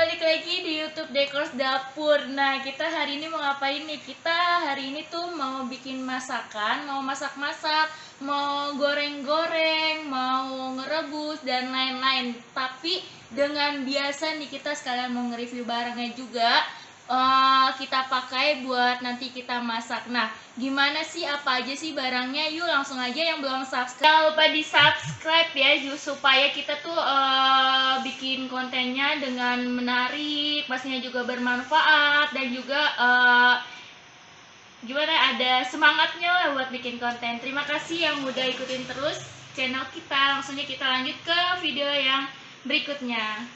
balik lagi di YouTube Dekors Dapur. Nah, kita hari ini mau ngapain nih? Kita hari ini tuh mau bikin masakan, mau masak-masak, mau goreng-goreng, mau ngerebus dan lain-lain. Tapi dengan biasa nih kita sekalian mau nge-review barangnya juga. Kita pakai buat nanti kita masak. Nah, gimana sih, apa aja sih barangnya? Yuk langsung aja, yang belum subscribe jangan lupa di subscribe ya, supaya kita tuh bikin kontennya dengan menarik, pastinya juga bermanfaat, dan juga gimana, ada semangatnya lah buat bikin konten. Terima kasih yang udah ikutin terus channel kita. Langsungnya kita lanjut ke video yang berikutnya.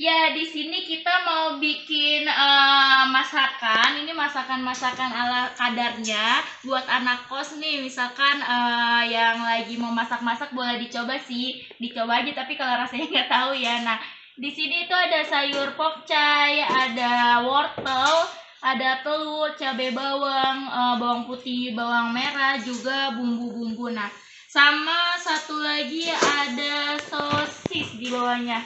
Ya, di sini kita mau bikin masakan. Ini masakan-masakan ala kadarnya buat anak kos nih. Misalkan yang lagi mau masak-masak boleh dicoba sih, dicoba aja. Tapi kalau rasanya nggak tahu ya. Nah, di sini itu ada sayur pokcay, ada wortel, ada telur, cabai bawang, bawang putih, bawang merah, juga bumbu-bumbu. Nah, sama satu lagi ada sosis di bawahnya.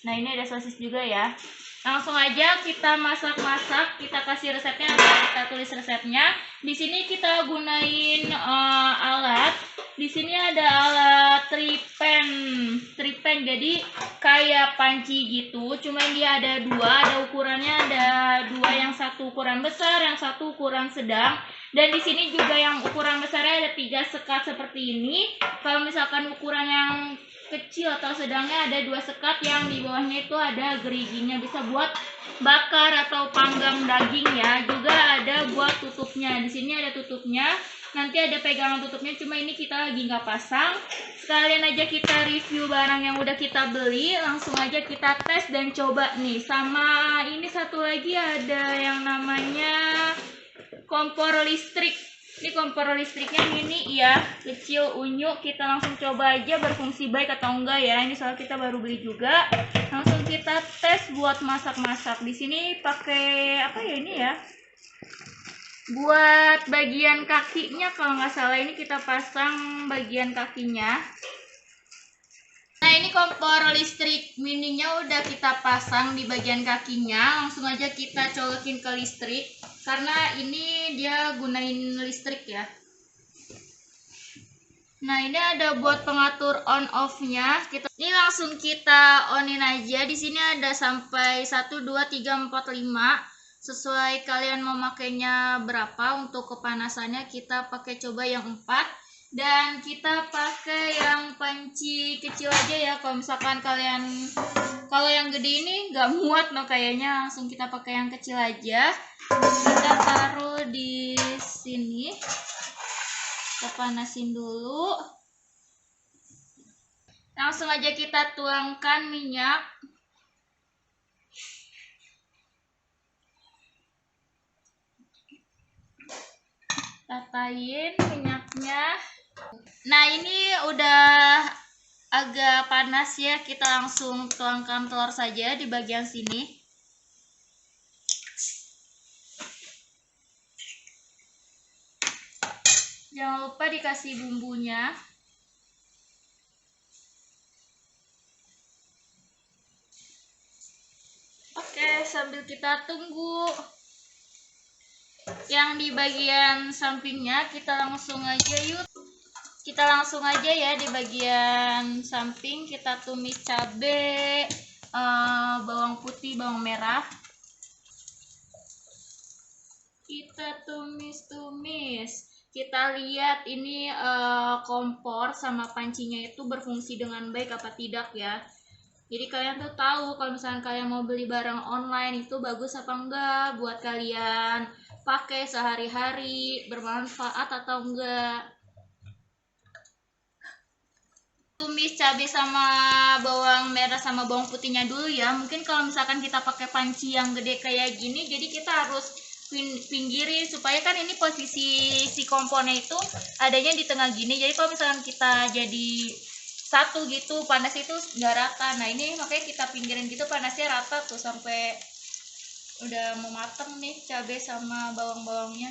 Nah, ini ada sosis juga ya. Langsung aja kita masak-masak. Kita kasih resepnya, kita tulis resepnya. Di sini kita gunain alat. Di sini ada alat tripen. Jadi kayak panci gitu. Cuma dia ada dua. Ada ukurannya, ada dua. Yang satu ukuran besar, yang satu ukuran sedang. Dan di sini juga yang ukuran besarnya ada 3 sekat seperti ini. Kalau misalkan ukuran yang kecil atau sedangnya ada 2 sekat, yang di bawahnya itu ada geriginya, bisa buat bakar atau panggang daging ya. Juga ada buat tutupnya. Di sini ada tutupnya. Nanti ada pegangan tutupnya, cuma ini kita lagi nggak pasang. Sekalian aja kita review barang yang udah kita beli. Langsung aja kita tes dan coba nih. Sama ini satu lagi ada yang namanya kompor listrik. Ini kompor listriknya mini ya, kecil, unyu. Kita langsung coba aja berfungsi baik atau enggak ya. Ini soal kita baru beli juga. Langsung kita tes buat masak-masak. Di sini pakai apa ya ini ya? Buat bagian kakinya kalau nggak salah, ini kita pasang bagian kakinya. Nah, ini kompor listrik mininya udah kita pasang di bagian kakinya. Langsung aja kita colokin ke listrik, karena ini dia gunain listrik ya. Nah, ini ada buat pengatur on off-nya. Ini langsung kita onin aja. Di sini ada sampai 1 2 3 4 5. Sesuai kalian mau makainya berapa. Untuk kepanasannya kita pakai coba yang 4. Dan kita pakai yang panci kecil aja ya. Kalau misalkan kalian, kalau yang gede ini nggak muat no kayaknya, langsung kita pakai yang kecil aja. Kita taruh di sini. Kita panasin dulu. Langsung aja kita tuangkan minyak. Tatain minyaknya. Nah, ini udah agak panas ya. Kita langsung tuangkan telur saja di bagian sini. Jangan lupa dikasih bumbunya. Oke, sambil kita tunggu yang di bagian sampingnya, kita langsung aja yuk. Kita langsung aja ya di bagian samping, kita tumis cabai, bawang putih, bawang merah. Kita tumis-tumis. Kita lihat ini kompor sama pancinya itu berfungsi dengan baik apa tidak ya. Jadi kalian tuh tahu kalau misalnya kalian mau beli barang online itu bagus apa enggak buat kalian pakai sehari-hari, bermanfaat atau enggak. Tumis cabai sama bawang merah sama bawang putihnya dulu ya. Mungkin kalau misalkan kita pakai panci yang gede kayak gini, jadi kita harus pinggirin, supaya kan ini posisi si kompornya itu adanya di tengah gini. Jadi kalau misalkan kita jadi satu gitu, panas itu nggak rata. Nah, ini makanya kita pinggirin gitu, panasnya rata tuh sampai udah mau mateng nih cabai sama bawang-bawangnya.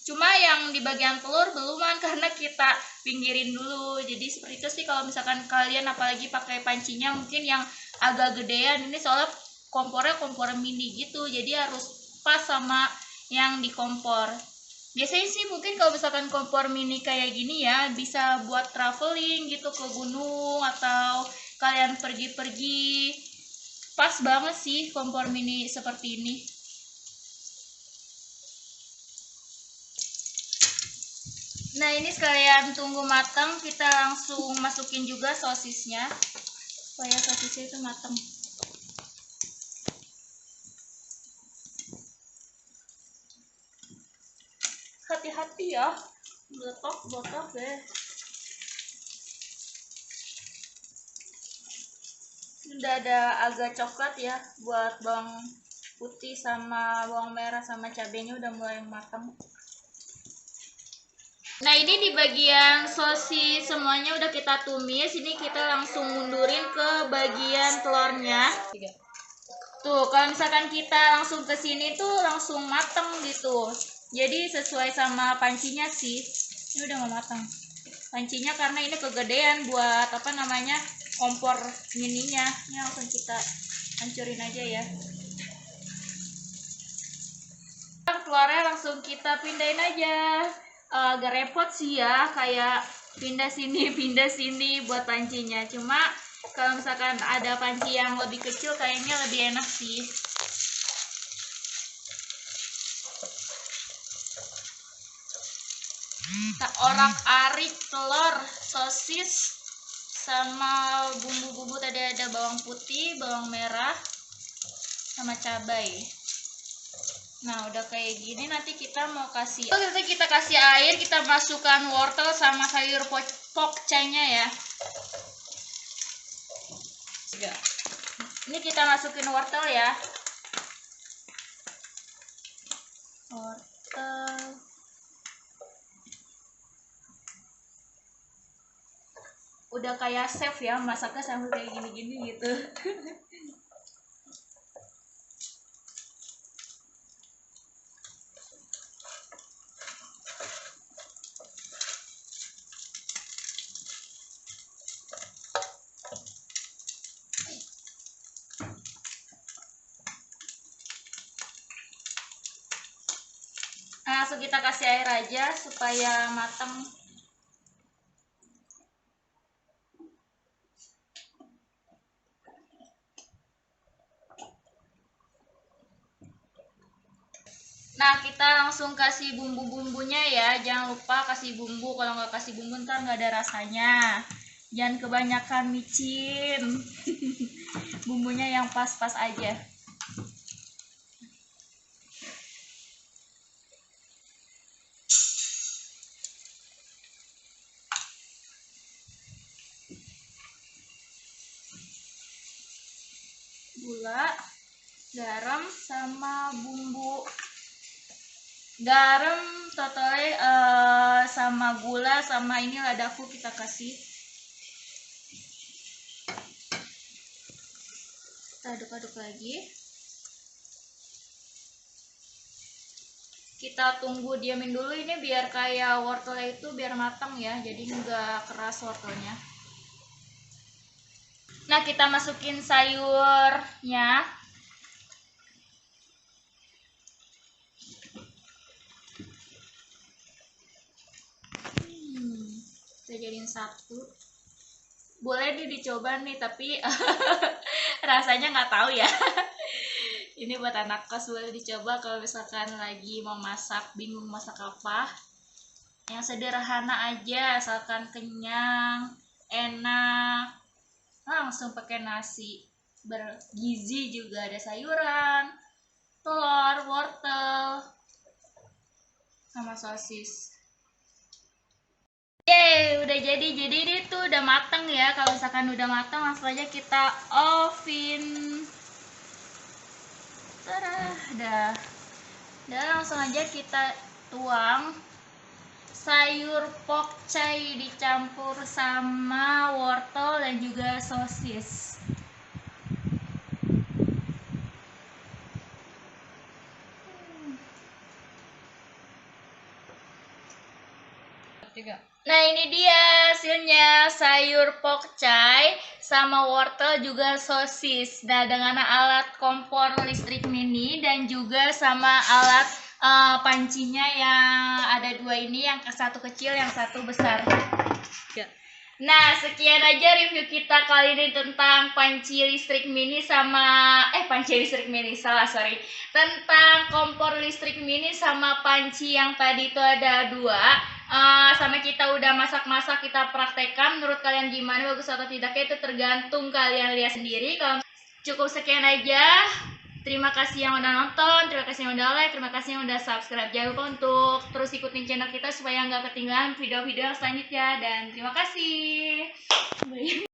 Cuma yang di bagian telur beluman karena kita pinggirin dulu. Jadi seperti itu sih kalau misalkan kalian apalagi pakai pancinya mungkin yang agak gedean. Ini soalnya kompornya kompor mini gitu, jadi harus pas sama yang di kompor. Biasanya sih mungkin kalau misalkan kompor mini kayak gini ya bisa buat traveling gitu ke gunung atau kalian pergi-pergi. Pas banget sih kompor mini seperti ini. Nah, ini sekalian tunggu matang, kita langsung masukin juga sosisnya supaya sosisnya itu matang. Hati-hati ya, botok deh. Udah ada agak coklat ya, buat bawang putih sama bawang merah sama cabenya udah mulai matang. Nah, ini di bagian sosis semuanya udah kita tumis. Ini kita langsung mundurin ke bagian telurnya. Tuh, kalau misalkan kita langsung ke sini tuh langsung mateng gitu. Jadi sesuai sama pancinya sih. Ini udah mau matang. Pancinya karena ini kegedean buat apa namanya kompor mininya. Ini langsung kita hancurin aja ya. Telurnya langsung kita pindahin aja. Agak repot sih ya, kayak pindah sini buat pancinya. Cuma kalau misalkan ada panci yang lebih kecil kayaknya lebih enak sih. Kita orak-arik telur, sosis, sama bumbu-bumbu. Tadi ada bawang putih, bawang merah, sama cabai. Nah, udah kayak gini, nanti kita mau kasih air, kita masukkan wortel sama sayur pokcainya ya. Ini kita masukin wortel ya. Wortel. Udah kayak chef ya, masaknya sampai kayak gini-gini gitu. Nah, langsung kita kasih air aja supaya matang. Nah, kita langsung kasih bumbu-bumbunya ya. Jangan lupa kasih bumbu, kalau nggak kasih bumbu ntar nggak ada rasanya. Jangan kebanyakan micin. Bumbunya yang pas-pas aja. Gula, garam, sama bumbu. Garam totalnya sama gula sama ini ladaku kita kasih. Kita aduk-aduk lagi. Kita tunggu diamin dulu ini biar kayak wortelnya itu biar matang ya, jadi nggak keras wortelnya. Nah, kita masukin sayurnya. Kita jadiin satu. Boleh nih dicoba nih, tapi rasanya nggak tahu ya. Ini buat anak kos, boleh dicoba kalau misalkan lagi mau masak, bingung masak apa. Yang sederhana aja, asalkan kenyang, enak. Langsung pakai nasi. Bergizi juga, ada sayuran, telur, wortel, sama sosis. Yeay, udah jadi ini tuh udah mateng ya. Kalau misalkan udah mateng langsung aja kita oven. Tada, udah langsung aja kita tuang sayur pokcai dicampur sama wortel dan juga sosis. Nah ini dia hasilnya, sayur pokcai sama wortel juga sosis. Nah dengan alat kompor listrik mini dan juga sama alat pancinya yang ada dua ini, yang satu kecil yang satu besar. Nah sekian aja review kita kali ini tentang panci listrik mini sama tentang kompor listrik mini sama panci yang tadi itu ada dua. Sama kita udah masak-masak, kita praktekkan. Menurut kalian gimana, bagus atau tidaknya itu tergantung kalian lihat sendiri. Kalau cukup sekian aja. Terima kasih yang udah nonton, terima kasih yang udah like, terima kasih yang udah subscribe. Jangan lupa untuk terus ikutin channel kita supaya nggak ketinggalan video-video yang selanjutnya. Dan terima kasih.